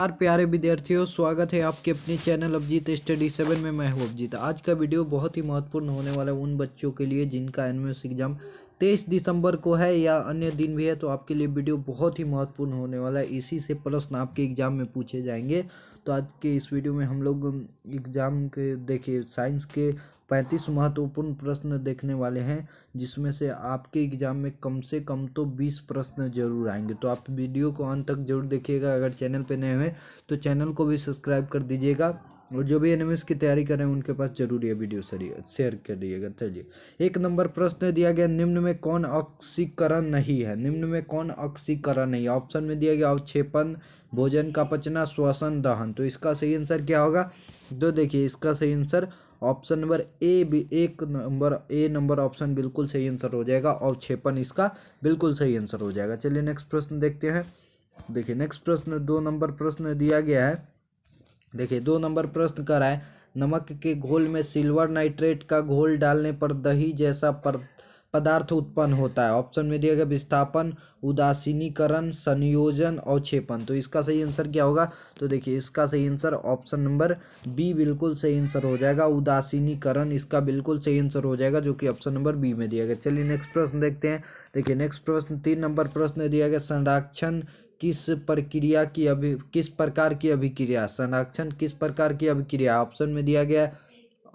यार प्यारे विद्यार्थियों, स्वागत है आपके अपने चैनल अभिजीत स्टडी 7 में। मैं हूं अभिजीत। आज का वीडियो बहुत ही महत्वपूर्ण होने वाला है उन बच्चों के लिए जिनका एनुअल एग्जाम 23 दिसंबर को है या अन्य दिन भी है। तो आपके लिए वीडियो बहुत ही महत्वपूर्ण होने वाला है। इसी से प्रश्न आपके एग्जाम में पूछे जाएंगे। तो आज के इस वीडियो में हम लोग एग्जाम के देखिए साइंस के 35 महत्वपूर्ण प्रश्न देखने वाले हैं, जिसमें से आपके एग्जाम में कम से कम तो 20 प्रश्न जरूर आएंगे। तो आप वीडियो को अंत तक जरूर देखिएगा। अगर चैनल पे नए हैं तो चैनल को भी सब्सक्राइब कर दीजिएगा, और जो भी एनिमेस की तैयारी कर रहे हैं उनके पास जरूर ये वीडियो शेयर कर दीजिएगा। चलिए, 1 नंबर प्रश्न दिया गया, निम्न में कौन ऑक्सीकरण नहीं है? निम्न में कौन ऑक्सीकरण नहीं है? ऑप्शन में दिया गया अवक्षेपण, भोजन का पचना, श्वसन, दहन। तो इसका सही आंसर क्या होगा? तो देखिए, इसका सही answer option number A, 1 number option बिल्कुल सही आंसर हो जाएगा। अवक्षेपण इसका बिल्कुल सही आंसर हो जाएगा। चलिए नेक्स्ट प्रश्न देखते हैं। देखिए नेक्स्ट प्रश्न 2 नंबर प्रश्न दिया गया है। देखिए 2 नंबर प्रश्न कर रहा है, नमक के घोल में सिल्वर नाइट्रेट का घोल डालने पर दही जैसा पदार्थ उत्पन्न होता है। ऑप्शन में दिया गया विस्थापन, उदासीनीकरण, संयोजन, अवक्षेपण। तो इसका सही आंसर क्या होगा? तो देखिए, इसका सही आंसर ऑप्शन नंबर बी बिल्कुल सही आंसर हो जाएगा। उदासीनीकरण इसका बिल्कुल सही आंसर हो जाएगा, जो कि ऑप्शन नंबर बी में दिया गया। चलिए नेक्स्ट प्रश्न देखते हैं। देखिए नेक्स्ट प्रश्न 3 नंबर प्रश्न दिया गया, संरक्षण किस प्रकार की अभिक्रिया? संरक्षण किस प्रकार की अभिक्रिया? ऑप्शन में दिया गया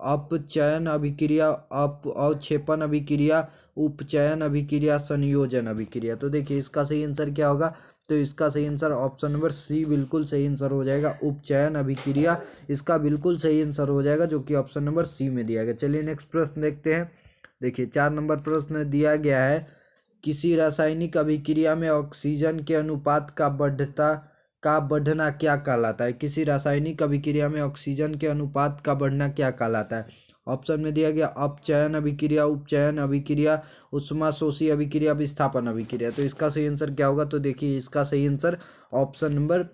अपचयन अभिक्रिया, अवक्षेपण अभिक्रिया, उपचयन अभिक्रिया, संयोजन अभिक्रिया। तो देखिए, इसका सही आंसर क्या होगा? तो इसका सही आंसर ऑप्शन नंबर सी बिल्कुल सही आंसर हो जाएगा। उपचयन अभिक्रिया इसका बिल्कुल सही आंसर हो जाएगा, जो कि ऑप्शन नंबर सी में दिया गया। चलिए नेक्स्ट प्रश्न देखते हैं। देखिए 4 नंबर प्रश्न दिया गया है, किसी रासायनिक अभिक्रिया में ऑक्सीजन के अनुपात का बढ़ना क्या कहलाता है? किसी रासायनिक अभिक्रिया में ऑक्सीजन के अनुपात का बढ़ना क्या कहलाता है? ऑप्शन में दिया गया अपचयन अभिक्रिया, उपचयन अभिक्रिया, ऊष्माशोषी अभिक्रिया, विस्थापन अभिक्रिया। तो इसका सही आंसर क्या होगा? तो देखिए, इसका सही आंसर ऑप्शन नंबर,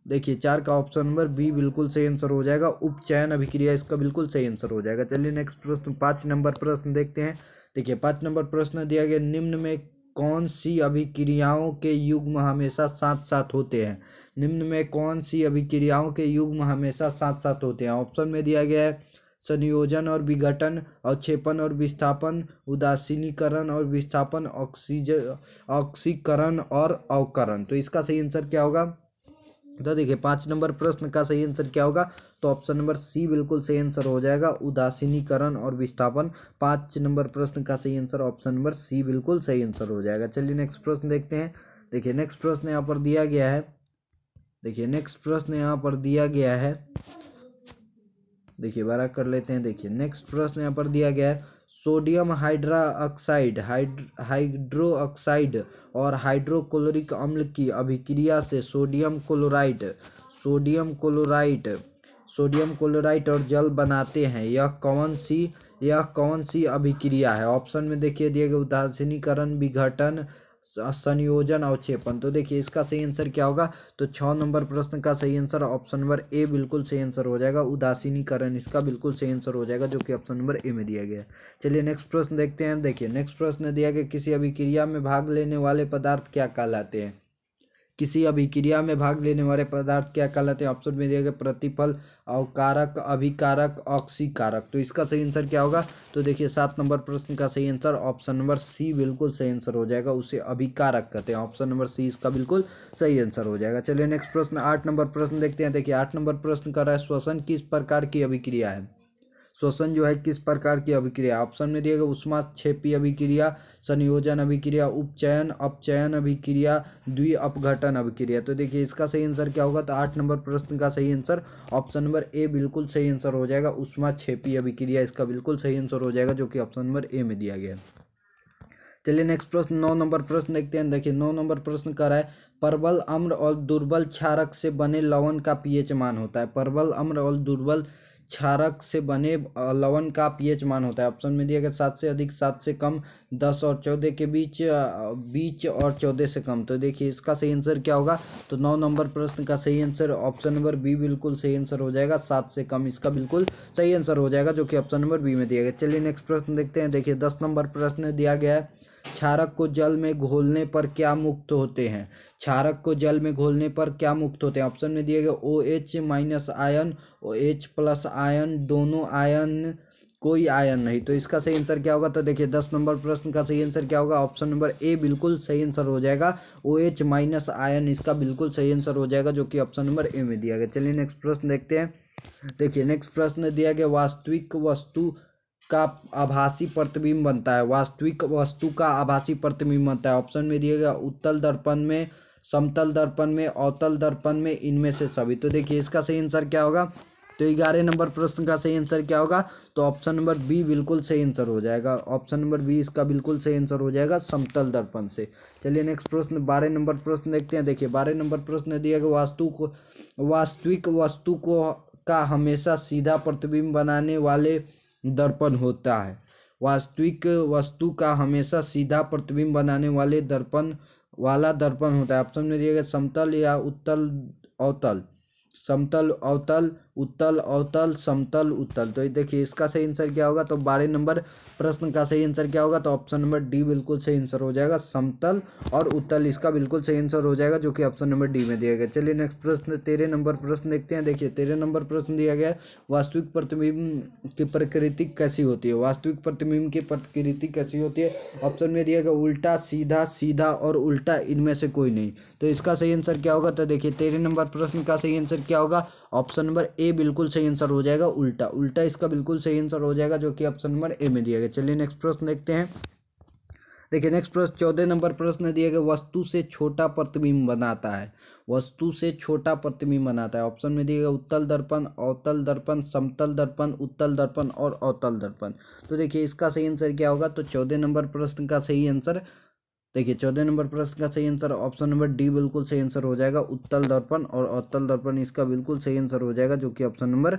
देखिए 4 का ऑप्शन नंबर बी बिल्कुल सही आंसर हो जाएगा। उपचयन अभिक्रिया इसका बिल्कुल सही आंसर हो जाएगा। चलिए नेक्स्ट प्रश्न 5 नंबर प्रश्न देखते हैं। देखिए 5 नंबर प्रश्न दिया गया, निम्न में कौन सी अभिक्रियाओं के युग्म हमेशा साथ साथ होते हैं? निम्न में कौन सी अभिक्रियाओं के युग्म हमेशा साथ साथ होते हैं? ऑप्शन में दिया गया है संयोजन और विघटन, अवक्षेपण और विस्थापन, उदासीनीकरण और विस्थापन, ऑक्सीकरण और अवकरण। तो इसका सही आंसर क्या होगा? तो देखिए 5 नंबर प्रश्न का सही आंसर क्या होगा? तो ऑप्शन नंबर सी बिल्कुल सही आंसर हो जाएगा, उदासीनीकरण और विस्थापन। 5 नंबर प्रश्न का सही आंसर ऑप्शन नंबर सी बिल्कुल सही आंसर हो जाएगा। चलिए नेक्स्ट प्रश्न देखते हैं। देखिए नेक्स्ट प्रश्न यहाँ पर दिया गया है। देखिए नेक्स्ट प्रश्न यहाँ पर दिया गया है। देखिए बड़ा कर लेते हैं। देखिए नेक्स्ट प्रश्न यहाँ पर दिया गया है, सोडियम हाइड्रो ऑक्साइड और हाइड्रोक्लोरिक अम्ल की अभिक्रिया से सोडियम क्लोराइड और जल बनाते हैं। यह कौन सी अभिक्रिया है? ऑप्शन में देखिए दिया गया उदासीनीकरण, विघटन, संयोजन, अवक्षेपण। तो देखिए, इसका सही आंसर क्या होगा? तो 6 नंबर प्रश्न का सही आंसर ऑप्शन नंबर ए बिल्कुल सही आंसर हो जाएगा। उदासीनीकरण इसका बिल्कुल सही आंसर हो जाएगा, जो कि ऑप्शन नंबर ए में दिया गया है। चलिए नेक्स्ट प्रश्न देखते हैं। देखिए नेक्स्ट प्रश्न दिया गया, किसी अभिक्रिया में भाग लेने वाले पदार्थ क्या कहलाते हैं? किसी अभिक्रिया में भाग लेने वाले पदार्थ क्या कहलाते हैं? ऑप्शन में दिया गया प्रतिफल, अवकारक, अभिकारक, ऑक्सीकारक। तो इसका सही आंसर क्या होगा? तो देखिए 7 नंबर प्रश्न का सही आंसर ऑप्शन नंबर सी बिल्कुल सही आंसर हो जाएगा। उसे अभिकारक कहते हैं। ऑप्शन नंबर सी इसका बिल्कुल सही आंसर हो जाएगा। चलिए नेक्स्ट प्रश्न 8 नंबर प्रश्न देखते हैं। देखिए 8 नंबर प्रश्न कर रहा है, श्वसन किस प्रकार की अभिक्रिया है? श्वसन जो है किस प्रकार की अभिक्रिया? ऑप्शन में दिया गया ऊष्माक्षेपी अभिक्रिया, संयोजन अभिक्रिया, उपचयन अपचयन अभिक्रिया, द्विअपघटन अभिक्रिया। तो देखिए, इसका सही आंसर क्या होगा? तो 8 नंबर प्रश्न का सही आंसर ऑप्शन नंबर ए बिल्कुल सही आंसर हो जाएगा। ऊष्माक्षेपी अभिक्रिया इसका बिल्कुल सही आंसर हो जाएगा, जो कि ऑप्शन नंबर ए में दिया गया। चलिए नेक्स्ट प्रश्न 9 नंबर प्रश्न देखते हैं। देखिए 9 नंबर प्रश्न कर रहा है, प्रबल अम्ल और दुर्बल क्षारक से बने लवण का पीएच मान होता है। प्रबल अम्ल और दुर्बल क्षारक से बने लवण का पीएच मान होता है। ऑप्शन में दिया गया 7 से अधिक, 7 से कम, 10 और 14 के बीच और 14 से कम। तो देखिए, इसका सही आंसर क्या होगा? तो 9 नंबर प्रश्न का सही आंसर ऑप्शन नंबर बी बिल्कुल सही आंसर हो जाएगा। 7 से कम इसका बिल्कुल सही आंसर हो जाएगा, जो कि ऑप्शन नंबर बी में दिया गया। चलिए नेक्स्ट प्रश्न देखते हैं। देखिए 10 नंबर प्रश्न दिया गया है, क्षारक को जल में घोलने पर क्या मुक्त होते हैं? क्षारक को जल में घोलने पर क्या मुक्त होते हैं? ऑप्शन में दिए गए OH minus ion, OH plus ion, दोनों आयन, कोई आयन नहीं। तो इसका सही आंसर क्या होगा? तो देखिए 10 नंबर प्रश्न का सही आंसर क्या होगा? ऑप्शन नंबर ए बिल्कुल सही आंसर हो जाएगा। OH माइनस आयन इसका बिल्कुल सही आंसर हो जाएगा, जो कि ऑप्शन नंबर ए में दिया गया। चलिए नेक्स्ट प्रश्न देखते हैं। देखिए नेक्स्ट प्रश्न दिया गया, वास्तविक वस्तु का आभासी प्रतिबिंब बनता है। वास्तविक वस्तु का आभासी प्रतिबिंब बनता है। ऑप्शन में दिया गया उत्तल दर्पण में, समतल दर्पण में, अवतल दर्पण में, इनमें से सभी। तो देखिए इसका सही आंसर क्या होगा? तो 11 नंबर प्रश्न का सही आंसर क्या होगा? तो ऑप्शन नंबर बी बिल्कुल सही आंसर हो जाएगा। ऑप्शन नंबर बी इसका बिल्कुल सही आंसर हो जाएगा, समतल दर्पण से। चलिए नेक्स्ट प्रश्न 12 नंबर प्रश्न देखते हैं। देखिए 12 नंबर प्रश्न दिया गया, वास्तविक वस्तु को का हमेशा सीधा प्रतिबिंब बनाने वाले दर्पण होता है। वास्तविक वस्तु का हमेशा सीधा प्रतिबिंब बनाने वाले दर्पण होता है। ऑप्शन में दिया गया समतल या उत्तल अवतल, समतल अवतल, उत्तल अवतल, समतल उत्तल। तो देखिए इसका सही आंसर क्या होगा? तो 12 नंबर प्रश्न का सही आंसर क्या होगा? तो ऑप्शन नंबर डी बिल्कुल सही आंसर हो जाएगा, समतल और उत्तल इसका बिल्कुल सही आंसर हो जाएगा, जो कि ऑप्शन नंबर डी में दिया गया। चलिए नेक्स्ट प्रश्न 13 नंबर प्रश्न देखते हैं। देखिए 13 नंबर प्रश्न दिया गया है, वास्तविक प्रतिबिंब की प्रकृति कैसी होती है? वास्तविक प्रतिबिंब की प्रकृति कैसी होती है? ऑप्शन में दिया गया उल्टा, सीधा, सीधा और उल्टा, इनमें से कोई नहीं। तो इसका सही आंसर क्या होगा? तो देखिए 13 नंबर प्रश्न का सही आंसर क्या होगा? ऑप्शन नंबर ए बिल्कुल सही आंसर हो जाएगा, उल्टा। उल्टा इसका बिल्कुल सही आंसर हो जाएगा, जो कि ऑप्शन नंबर ए में दिया गया। चलिए नेक्स्ट प्रश्न देखते हैं। देखिए नेक्स्ट प्रश्न 14 नंबर प्रश्न दिया गया, वस्तु से छोटा प्रतिबिंब बनाता है। वस्तु से छोटा प्रतिबिंब बनाता है। ऑप्शन में दिया गया उत्तल दर्पण, अवतल दर्पण, समतल दर्पण, उत्तल दर्पण और अवतल दर्पण। तो देखिए इसका सही आंसर क्या होगा? तो 14 नंबर प्रश्न का सही आंसर, देखिए 14 नंबर प्रश्न का सही आंसर ऑप्शन नंबर डी बिल्कुल सही आंसर हो जाएगा, उत्तल दर्पण और अवतल दर्पण इसका बिल्कुल सही आंसर हो जाएगा, जो कि ऑप्शन नंबर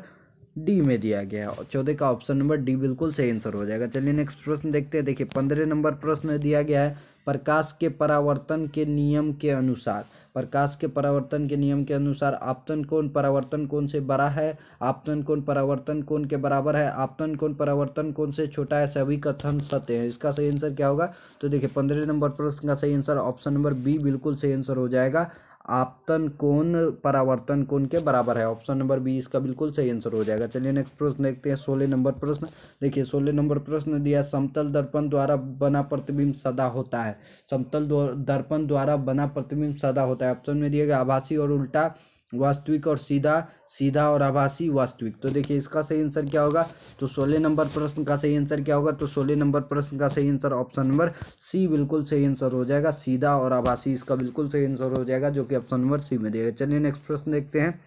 डी में दिया गया है। 14 का ऑप्शन नंबर डी बिल्कुल सही आंसर हो जाएगा। चलिए नेक्स्ट प्रश्न देखते हैं। देखिए 15 नंबर प्रश्न दिया गया है, प्रकाश के परावर्तन के नियम के अनुसार, प्रकाश के परावर्तन के नियम के अनुसार आपतन कोण परावर्तन कोण से बड़ा है, आपतन कोण परावर्तन कोण के बराबर है, आपतन कोण परावर्तन कोण से छोटा है, सभी कथन सत्य है। इसका सही आंसर क्या होगा? तो देखिए 15 नंबर प्रश्न का सही आंसर ऑप्शन नंबर बी बिल्कुल सही आंसर हो जाएगा, आपतन कोण परावर्तन कोण के बराबर है। ऑप्शन नंबर बी इसका बिल्कुल सही आंसर हो जाएगा। चलिए नेक्स्ट प्रश्न देखते हैं 16 नंबर प्रश्न। देखिए 16 नंबर प्रश्न दिया, समतल दर्पण द्वारा बना प्रतिबिंब सदा होता है। समतल दर्पण द्वारा बना प्रतिबिंब सदा होता है। ऑप्शन में दिया गया आभासी और उल्टा, वास्तविक और सीधा, सीधा और आभासी, वास्तविक। तो देखिए इसका सही आंसर क्या होगा? तो 16 नंबर प्रश्न का सही आंसर क्या होगा? तो 16 नंबर प्रश्न का सही आंसर ऑप्शन नंबर सी बिल्कुल सही आंसर हो जाएगा, सीधा और आभासी इसका बिल्कुल सही आंसर हो जाएगा, जो कि ऑप्शन नंबर सी में दिया गया। चलिए नेक्स्ट प्रश्न देखते हैं।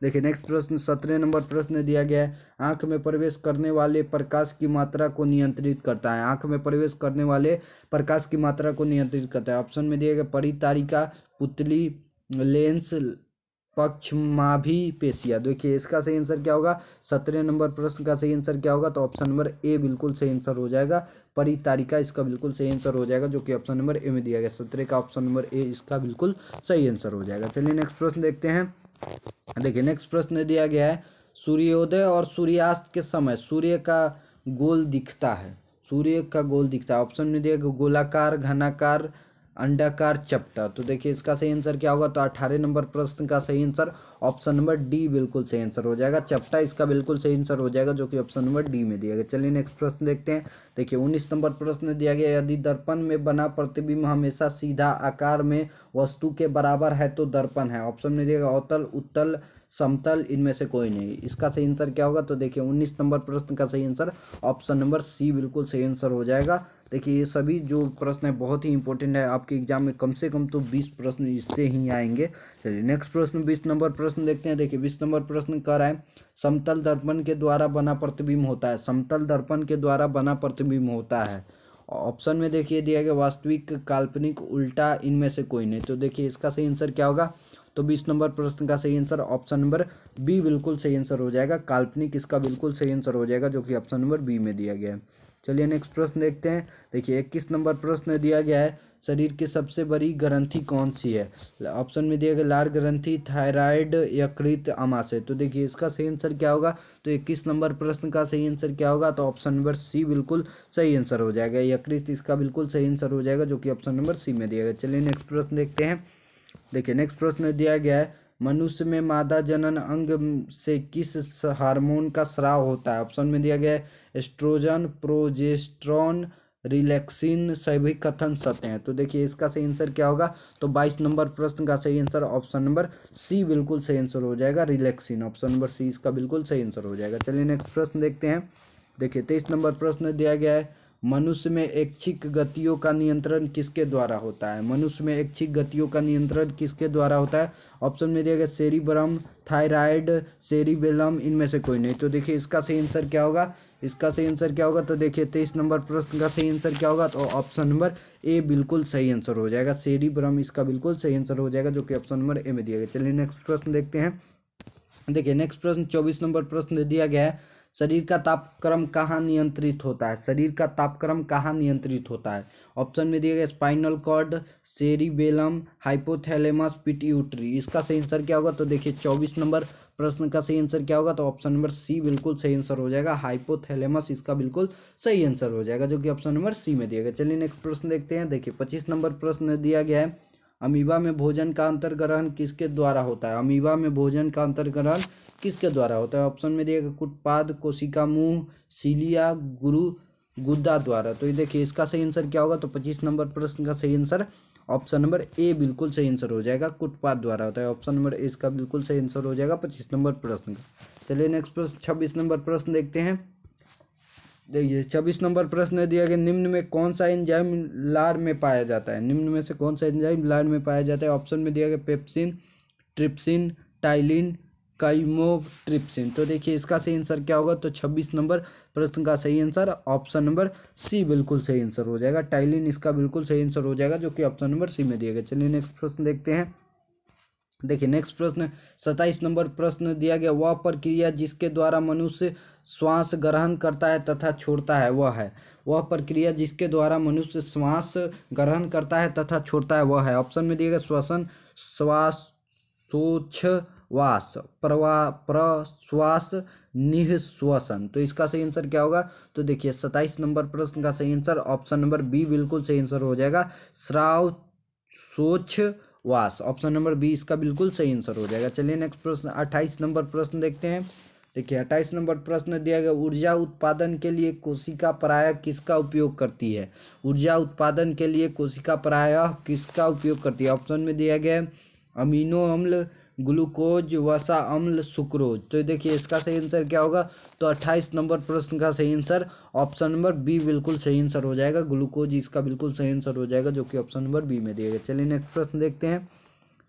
देखिए नेक्स्ट प्रश्न 17 नंबर प्रश्न दिया गया है, आंख में प्रवेश करने वाले प्रकाश की मात्रा को नियंत्रित करता है। आंख में प्रवेश करने वाले प्रकाश की मात्रा को नियंत्रित करता है। ऑप्शन में दिया गया परितारिका, पुतली, लेंस, पक्षमाभि पेशिया। देखिए इसका सही आंसर क्या होगा? 17 नंबर प्रश्न का सही आंसर क्या होगा? तो ऑप्शन नंबर ए बिल्कुल सही आंसर हो जाएगा, परितारिका इसका बिल्कुल सही आंसर हो जाएगा, जो कि ऑप्शन नंबर ए में दिया गया। 17 का ऑप्शन नंबर ए इसका बिल्कुल सही आंसर हो जाएगा। चलिए नेक्स्ट प्रश्न देखते हैं। देखिए नेक्स्ट प्रश्न दिया गया है, सूर्योदय और सूर्यास्त के समय सूर्य का गोल दिखता है। सूर्य का गोल दिखता है। ऑप्शन में दिया गया गोलाकार, घनाकार, अंडाकार, चपटा। तो देखिए इसका सही आंसर क्या होगा? तो 18 नंबर प्रश्न का सही आंसर ऑप्शन नंबर डी बिल्कुल सही आंसर हो जाएगा, चपटा इसका बिल्कुल सही आंसर हो जाएगा, जो कि ऑप्शन नंबर डी में दिया गया। चलिए नेक्स्ट प्रश्न देखते हैं। देखिए 19 नंबर प्रश्न दिया गया, यदि दर्पण में बना प्रतिबिंब हमेशा सीधा आकार में वस्तु के बराबर है तो दर्पण है। ऑप्शन में दिया गया अवतल, उत्तल, समतल, इनमें से कोई नहीं। इसका सही आंसर क्या होगा? तो देखिए 19 नंबर प्रश्न का सही आंसर ऑप्शन नंबर सी बिल्कुल सही आंसर हो जाएगा। देखिए ये सभी जो प्रश्न है बहुत ही इंपॉर्टेंट है, आपके एग्जाम में कम से कम तो 20 प्रश्न इससे ही आएंगे। चलिए नेक्स्ट प्रश्न 20 नंबर प्रश्न देखते हैं। देखिए 20 नंबर प्रश्न कह रहा है, समतल दर्पण के द्वारा बना प्रतिबिंब होता है। समतल दर्पण के द्वारा बना प्रतिबिंब होता है। ऑप्शन में देखिए दिया गया वास्तविक, काल्पनिक, उल्टा, इनमें से कोई नहीं। तो देखिए इसका सही आंसर क्या होगा? तो 20 नंबर प्रश्न का सही आंसर ऑप्शन नंबर बी बिल्कुल सही आंसर हो जाएगा, काल्पनिक इसका बिल्कुल सही आंसर हो जाएगा, जो कि ऑप्शन नंबर बी में दिया गया है। चलिए नेक्स्ट प्रश्न देखते हैं। देखिए 21 नंबर प्रश्न दिया गया है, शरीर की सबसे बड़ी ग्रंथि कौन सी है? ऑप्शन में दिया गया लार ग्रंथि, थायराइड, यकृत, आमाशय। तो देखिए इसका सही आंसर क्या होगा? तो 21 नंबर प्रश्न का सही आंसर क्या होगा? तो ऑप्शन नंबर सी बिल्कुल सही आंसर हो जाएगा। यकृत इसका बिल्कुल सही आंसर हो जाएगा, जो कि ऑप्शन नंबर सी में दिया गया। चलिए नेक्स्ट प्रश्न देखते हैं। देखिए नेक्स्ट प्रश्न दिया गया है, मनुष्य में मादा जनन अंग से किस हार्मोन का स्राव होता है? ऑप्शन में दिया गया है एस्ट्रोजन, प्रोजेस्टेरोन, रिलैक्सिन, सभी कथन सत्य हैं। तो देखिए इसका सही आंसर क्या होगा? तो 22 नंबर प्रश्न का सही आंसर ऑप्शन नंबर सी बिल्कुल सही आंसर हो जाएगा, रिलैक्सिन। ऑप्शन नंबर सी इसका बिल्कुल सही आंसर हो जाएगा। चलिए नेक्स्ट प्रश्न देखते हैं। देखिए 23 नंबर प्रश्न दिया गया है, मनुष्य में ऐच्छिक गतियों का नियंत्रण किसके द्वारा होता है? मनुष्य में ऐच्छिक गतियों का नियंत्रण किसके द्वारा होता है? ऑप्शन में दिया गया सेरिब्रम, थायराइड, सेरिबेलम, इनमें से कोई नहीं। तो देखिए इसका सही आंसर क्या होगा? इसका सही आंसर क्या होगा? तो देखिए 23 नंबर प्रश्न का सही आंसर क्या होगा? तो ऑप्शन नंबर ए बिल्कुल सही आंसर हो जाएगा, सेरिब्रम इसका बिल्कुल सही आंसर हो जाएगा, जो कि ऑप्शन नंबर ए में दिया गया। चलिए नेक्स्ट प्रश्न देखते हैं। देखिए नेक्स्ट प्रश्न 24 नंबर प्रश्न दिया गया है, शरीर का तापक्रम कहाँ नियंत्रित होता है? शरीर का तापक्रम कहाँ नियंत्रित होता है? ऑप्शन में दिया गया spinal cord, cerebellum, hypothalamus, pituitary. इसका सही आंसर क्या होगा? तो देखिए 24 नंबर प्रश्न का सही आंसर क्या होगा? तो ऑप्शन नंबर सी बिल्कुल सही आंसर हो जाएगा, हाइपोथैलेमस इसका बिल्कुल सही आंसर हो जाएगा, जो कि ऑप्शन नंबर सी में दिया गया। चलिए नेक्स्ट प्रश्न देखते हैं। देखिए 25 नंबर प्रश्न दिया गया है, अमीबा में भोजन का अंतर्ग्रहण किसके द्वारा होता है? अमीबा में भोजन का अंतर्ग्रहण किसके द्वारा होता है? ऑप्शन में दिया गया कुटपाद, कोशिका मुंह, सीलिया, गुदा द्वारा। तो ये देखिए इसका सही आंसर क्या होगा? तो 25 नंबर प्रश्न का सही आंसर ऑप्शन नंबर ए बिल्कुल सही आंसर हो जाएगा, कुटपाद द्वारा होता है। ऑप्शन नंबर ए इसका बिल्कुल सही आंसर हो जाएगा 25 नंबर प्रश्न का। चलिए नेक्स्ट प्रश्न 26 नंबर प्रश्न देखते हैं। देखिए 26 नंबर प्रश्न दिया गया, निम्न में कौन सा एंजाइम लार में पाया जाता है? निम्न में से कौन सा एंजाइम लार में पाया जाता है? ऑप्शन में दिया गया पेप्सिन, ट्रिप्सिन, टाइलिन, काइमोट्रिप्सिन। तो देखिए इसका सही आंसर क्या होगा? तो 26 नंबर प्रश्न का सही आंसर ऑप्शन नंबर सी बिल्कुल सही आंसर हो जाएगा, टाइलिन इसका बिल्कुल सही आंसर हो जाएगा, जो कि ऑप्शन नंबर सी में दिया गया। चलिए नेक्स्ट प्रश्न देखते हैं। देखिए नेक्स्ट प्रश्न 27 नंबर प्रश्न दिया गया, वह प्रक्रिया जिसके द्वारा मनुष्य श्वास ग्रहण करता है तथा छोड़ता है वह प्रक्रिया जिसके द्वारा मनुष्य श्वास ग्रहण करता है तथा छोड़ता है वह है। ऑप्शन में दिया गया श्वसन, श्वासोच्छ्वास, प्रश्वास, निःश्वसन। तो इसका सही आंसर क्या होगा? तो देखिए 27 नंबर प्रश्न का सही आंसर ऑप्शन नंबर बी बिल्कुल सही आंसर हो जाएगा, श्वासोच्छ्वास। ऑप्शन नंबर बी इसका बिल्कुल सही आंसर हो जाएगा। चलिए नेक्स्ट प्रश्न 28 नंबर प्रश्न देखते हैं। देखिए 28 नंबर प्रश्न दिया गया, ऊर्जा उत्पादन के लिए कोशिका प्रायः किसका उपयोग करती है? ऊर्जा उत्पादन के लिए कोशिका प्रायः किसका उपयोग करती है? ऑप्शन में दिया गया अमीनो अम्ल, ग्लूकोज, वसा अम्ल, सुक्रोज। तो देखिए इसका सही आंसर क्या होगा? तो 28 नंबर प्रश्न का सही आंसर ऑप्शन नंबर बी बिल्कुल सही आंसर हो जाएगा, ग्लूकोज इसका बिल्कुल सही आंसर हो जाएगा, जो कि ऑप्शन नंबर बी में दिया गया। चलिए नेक्स्ट प्रश्न देखते हैं।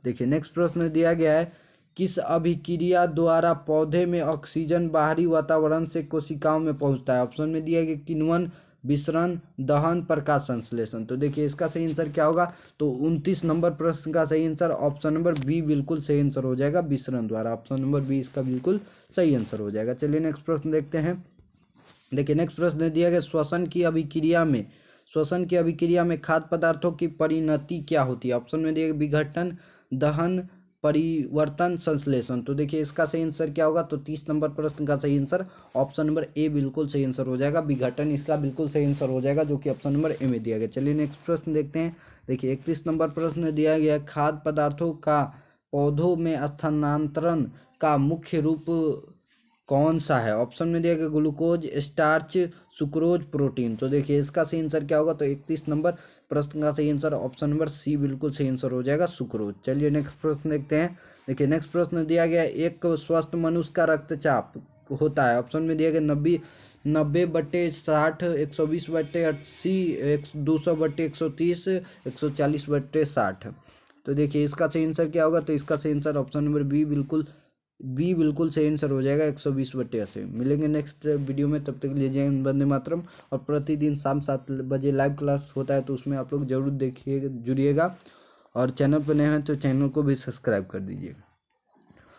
देखिए नेक्स्ट प्रश्न दिया गया है, किस अभिक्रिया द्वारा पौधे में ऑक्सीजन बाहरी वातावरण से कोशिकाओं में पहुंचता है? ऑप्शन में दिया गया किण्वन, विसरण, दहन, प्रकाश संश्लेषण। तो देखिए इसका सही आंसर क्या होगा? तो 29 नंबर प्रश्न का सही आंसर ऑप्शन नंबर बी बिल्कुल सही आंसर हो जाएगा, विसरण द्वारा। ऑप्शन नंबर बी इसका बिल्कुल सही आंसर हो जाएगा। चलिए नेक्स्ट प्रश्न देखते हैं। देखिए नेक्स्ट प्रश्न दिया गया, श्वसन की अभिक्रिया में खाद्य पदार्थों की परिणति क्या होती है? ऑप्शन में दिया गया विघटन, दहन, परिवर्तन, संश्लेषण। तो देखिए इसका सही आंसर क्या होगा? तो 30 नंबर प्रश्न का सही आंसर ऑप्शन नंबर ए बिल्कुल सही आंसर हो जाएगा, विघटन इसका बिल्कुल सही आंसर हो जाएगा, जो कि ऑप्शन नंबर ए में दिया गया। चलिए नेक्स्ट प्रश्न देखते हैं। देखिए 31 नंबर प्रश्न दिया गया, खाद्य पदार्थों का पौधों में स्थानांतरण का मुख्य रूप कौन सा है? ऑप्शन में दिया गया ग्लूकोज, स्टार्च, सुक्रोज, प्रोटीन। तो देखिए इसका सही आंसर क्या होगा? तो 31 नंबर प्रश्न का सही आंसर ऑप्शन नंबर सी बिल्कुल सही आंसर हो जाएगा, सुक्रोज। चलिए नेक्स्ट प्रश्न देखते हैं। देखिए नेक्स्ट प्रश्न दिया गया, एक स्वस्थ मनुष्य का रक्तचाप होता है। ऑप्शन में दिया गया 90/60, 120/80, 200/130, 140/60। तो देखिए इसका सही आंसर क्या होगा? तो इसका सही आंसर ऑप्शन नंबर बी बिल्कुल सही आंसर हो जाएगा, 120/80। मिलेंगे नेक्स्ट वीडियो में, तब तक के लिए जय हिंद, वंदे मातरम। और प्रतिदिन शाम 7 बजे लाइव क्लास होता है, तो उसमें आप लोग जरूर देखिए, जुड़िएगा। और चैनल पर नए हैं तो चैनल को भी सब्सक्राइब कर दीजिएगा।